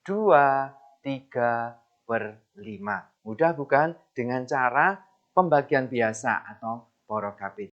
2, 3 per 5. Mudah bukan? Dengan cara pembagian biasa atau porokabit.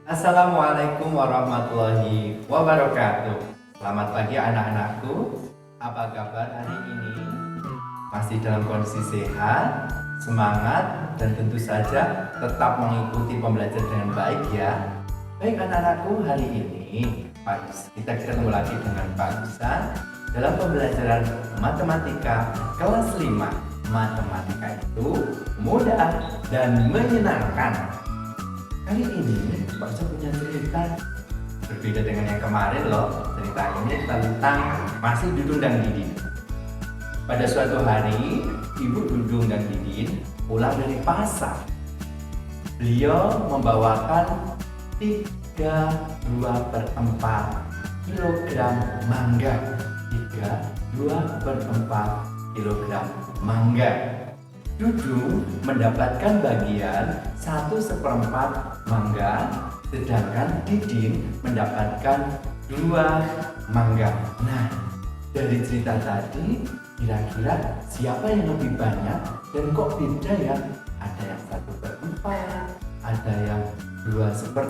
Assalamualaikum warahmatullahi wabarakatuh. Selamat pagi anak-anakku. Apa kabar hari ini? Masih dalam kondisi sehat, semangat, dan tentu saja tetap mengikuti pembelajaran dengan baik ya. Baik anak-anakku, hari ini kita ketemu lagi dengan Pak Gusan dalam pembelajaran matematika kelas 5. Matematika itu mudah dan menyenangkan. Kali ini Pak Ustaz punya cerita berbeda dengan yang kemarin loh. Cerita ini tentang masih Dudung dan Didin. Pada suatu hari, Ibu Dudung dan Didin pulang dari pasar. Beliau membawakan 3/2/4 kilogram mangga. 3/2/4 kilogram mangga. Dudung mendapatkan bagian 1/4 mangga, sedangkan Didin mendapatkan 2 mangga. Nah, dari cerita tadi, kira-kira siapa yang lebih banyak dan kok beda ya? Ada yang 1/4, ada yang 2/4.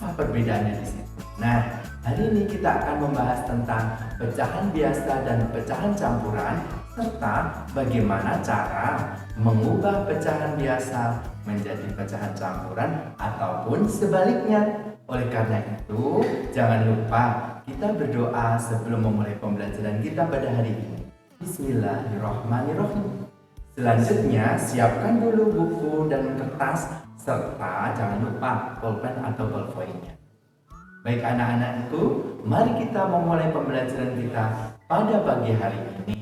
Apa perbedaannya di situ? Nah, hari ini kita akan membahas tentang pecahan biasa dan pecahan campuran, serta bagaimana cara mengubah pecahan biasa menjadi pecahan campuran ataupun sebaliknya. Oleh karena itu, jangan lupa kita berdoa sebelum memulai pembelajaran kita pada hari ini. Bismillahirrahmanirrahim. Selanjutnya, siapkan dulu buku dan kertas, serta jangan lupa pulpen atau ballpoint-nya. Baik anak-anakku, mari kita memulai pembelajaran kita pada pagi hari ini.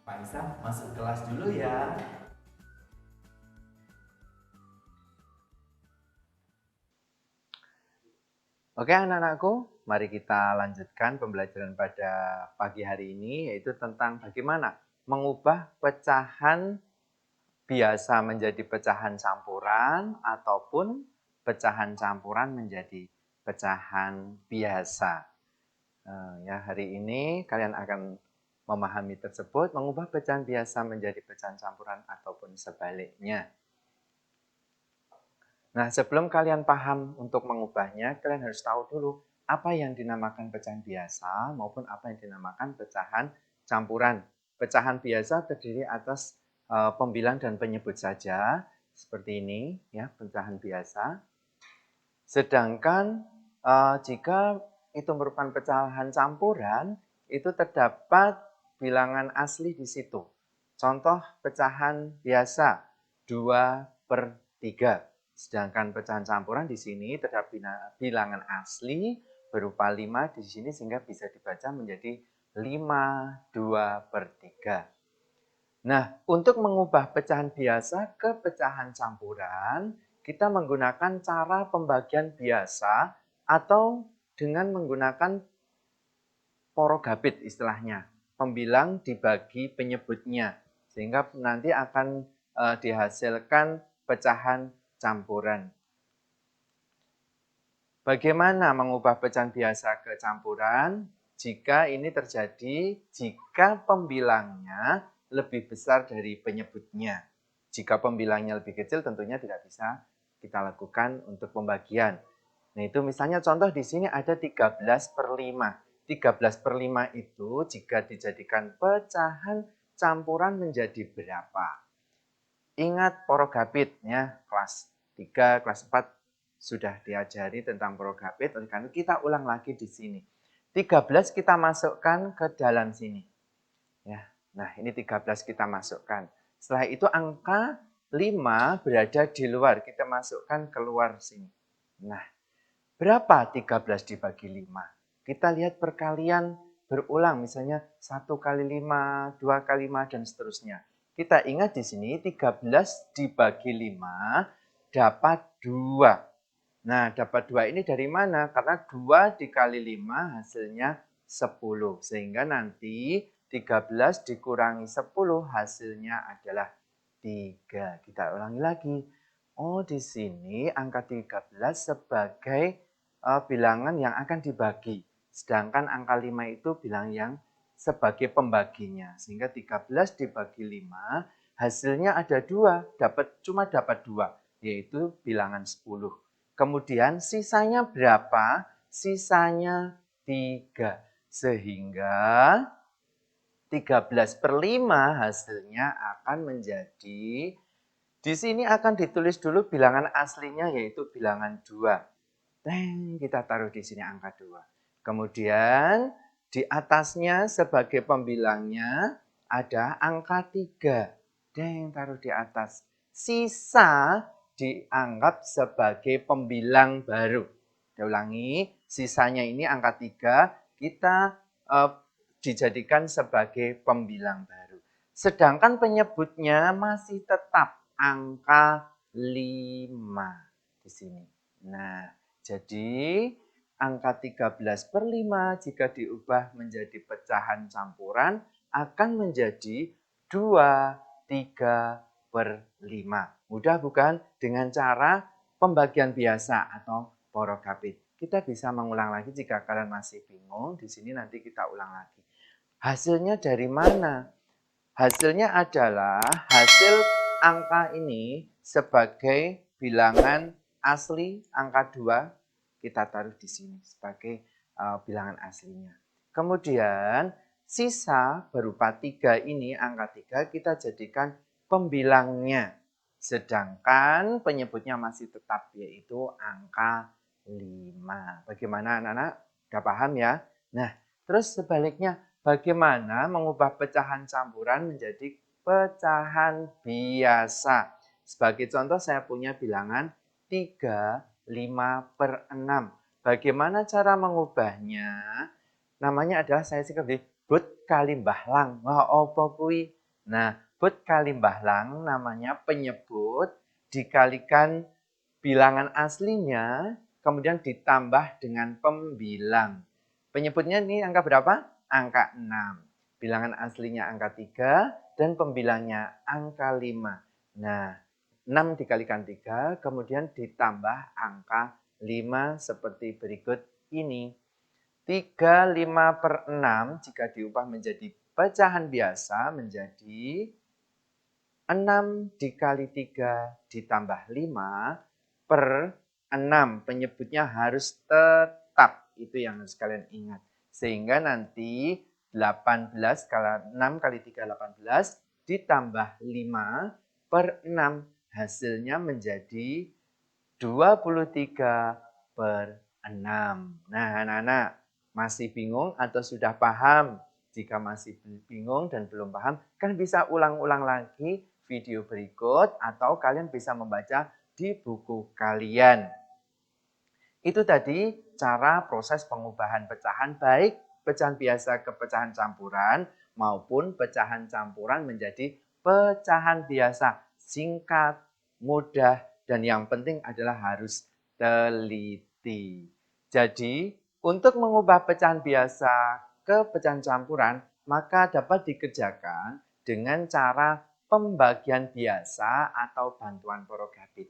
Pak Isa, masuk kelas dulu ya. Oke anak-anakku, mari kita lanjutkan pembelajaran pada pagi hari ini, yaitu tentang bagaimana mengubah pecahan biasa menjadi pecahan campuran ataupun pecahan campuran menjadi pecahan biasa. Ya, hari ini kalian akan memahami tersebut, mengubah pecahan biasa menjadi pecahan campuran ataupun sebaliknya. Nah, sebelum kalian paham untuk mengubahnya, kalian harus tahu dulu apa yang dinamakan pecahan biasa maupun apa yang dinamakan pecahan campuran. Pecahan biasa terdiri atas pembilang dan penyebut saja, seperti ini, ya, pecahan biasa. Sedangkan jika itu merupakan pecahan campuran, itu terdapat bilangan asli di situ. Contoh pecahan biasa 2/3. Sedangkan pecahan campuran di sini terdapat bilangan asli berupa 5 di sini sehingga bisa dibaca menjadi 5/2/3. Nah, untuk mengubah pecahan biasa ke pecahan campuran, kita menggunakan cara pembagian biasa atau dengan menggunakan porogabit istilahnya. Pembilang dibagi penyebutnya, sehingga nanti akan dihasilkan pecahan campuran. Bagaimana mengubah pecahan biasa ke campuran? Jika ini terjadi, jika pembilangnya lebih besar dari penyebutnya. Jika pembilangnya lebih kecil, tentunya tidak bisa kita lakukan untuk pembagian. Nah, itu misalnya contoh di sini ada 13/5. 13/5 itu jika dijadikan pecahan campuran menjadi berapa? Ingat porogabit ya, kelas 3, kelas 4 sudah diajari tentang porogabit, oleh karena kita ulang lagi di sini. 13 kita masukkan ke dalam sini. Ya. Nah, ini 13 kita masukkan. Setelah itu angka 5 berada di luar, kita masukkan keluar sini. Nah, berapa 13 dibagi 5? Kita lihat perkalian berulang, misalnya 1 kali 5, 2 kali 5, dan seterusnya. Kita ingat di sini 13 dibagi 5 dapat 2. Nah, dapat 2 ini dari mana? Karena 2 dikali 5 hasilnya 10. Sehingga nanti 13 dikurangi 10 hasilnya adalah 3. Kita ulangi lagi. Oh, di sini angka 13 sebagai bilangan yang akan dibagi. Sedangkan angka 5 itu bilangan yang sebagai pembaginya. Sehingga 13 dibagi 5 hasilnya ada 2. Cuma dapat 2, yaitu bilangan 10. Kemudian sisanya berapa? Sisanya 3. Sehingga 13/5 hasilnya akan menjadi, di sini akan ditulis dulu bilangan aslinya yaitu bilangan 2. Kita taruh di sini angka 2. Kemudian di atasnya sebagai pembilangnya ada angka 3. Taruh di atas. Sisa dianggap sebagai pembilang baru. Saya ulangi, sisanya ini angka 3 kita dijadikan sebagai pembilang baru. Sedangkan penyebutnya masih tetap angka 5 di sini. Nah, jadi angka 13/5 jika diubah menjadi pecahan campuran akan menjadi 23/5. Mudah bukan? Dengan cara pembagian biasa atau porokapit. Kita bisa mengulang lagi jika kalian masih bingung. Di sini nanti kita ulang lagi. Hasilnya dari mana? Hasilnya adalah hasil angka ini sebagai bilangan asli angka 2 kita taruh di sini sebagai bilangan aslinya. Kemudian sisa berupa 3 ini, angka 3 kita jadikan pembilangnya. Sedangkan penyebutnya masih tetap yaitu angka 5. Bagaimana anak-anak? Sudah paham ya? Nah, terus sebaliknya bagaimana mengubah pecahan campuran menjadi pecahan biasa? Sebagai contoh saya punya bilangan 3, 5/6. Bagaimana cara mengubahnya? Namanya adalah saya singkat but kali mbahlang. Wah, apa kuwi? Nah, but kali mbahlang namanya penyebut dikalikan bilangan aslinya kemudian ditambah dengan pembilang. Penyebutnya ini angka berapa? Angka 6. Bilangan aslinya angka 3 dan pembilangnya angka 5. Nah, 6 dikalikan 3 kemudian ditambah angka 5 seperti berikut ini. 3/5/6 jika diubah menjadi pecahan biasa menjadi 6 dikali 3 ditambah 5/6. Penyebutnya harus tetap. Itu yang harus kalian ingat. Sehingga nanti 18 kali 6 kali 3 18 ditambah 5/6. Hasilnya menjadi 23/6. Nah, anak-anak masih bingung atau sudah paham? Jika masih bingung dan belum paham, kan bisa ulang-ulang lagi video berikut atau kalian bisa membaca di buku kalian. Itu tadi cara proses pengubahan pecahan, baik pecahan biasa ke pecahan campuran maupun pecahan campuran menjadi pecahan biasa. Singkat, mudah, dan yang penting adalah harus teliti. Jadi, untuk mengubah pecahan biasa ke pecahan campuran, maka dapat dikerjakan dengan cara pembagian biasa atau bantuan porokapit.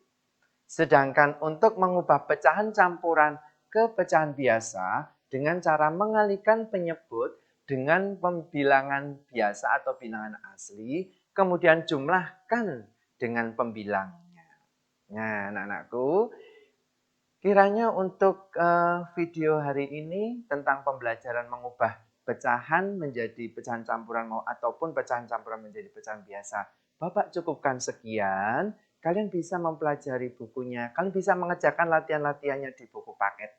Sedangkan untuk mengubah pecahan campuran ke pecahan biasa dengan cara mengalihkan penyebut dengan pembilangan biasa atau bilangan asli, kemudian jumlahkan dengan pembilangnya. Nah, anak-anakku, kiranya untuk video hari ini tentang pembelajaran mengubah pecahan menjadi pecahan campuran ataupun pecahan campuran menjadi pecahan biasa, Bapak cukupkan sekian. Kalian bisa mempelajari bukunya, kalian bisa mengerjakan latihan-latihannya di buku paket.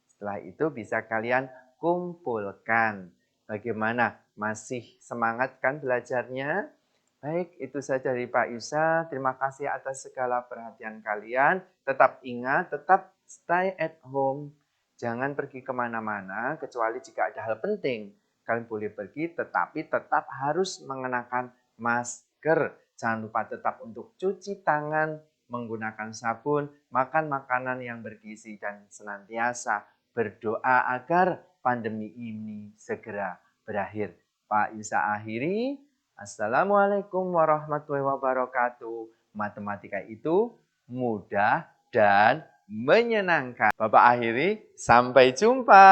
Setelah itu bisa kalian kumpulkan. Bagaimana? Masih semangat kan belajarnya? Baik, itu saja dari Pak Yusa. Terima kasih atas segala perhatian kalian. Tetap ingat, tetap stay at home. Jangan pergi kemana-mana, kecuali jika ada hal penting. kalian boleh pergi, tetapi tetap harus mengenakan masker. Jangan lupa tetap untuk cuci tangan, menggunakan sabun, makan makanan yang bergizi, dan senantiasa berdoa agar pandemi ini segera berakhir. Pak Yusa akhiri, Assalamualaikum warahmatullahi wabarakatuh. Matematika itu mudah dan menyenangkan. Bapak akhiri, sampai jumpa.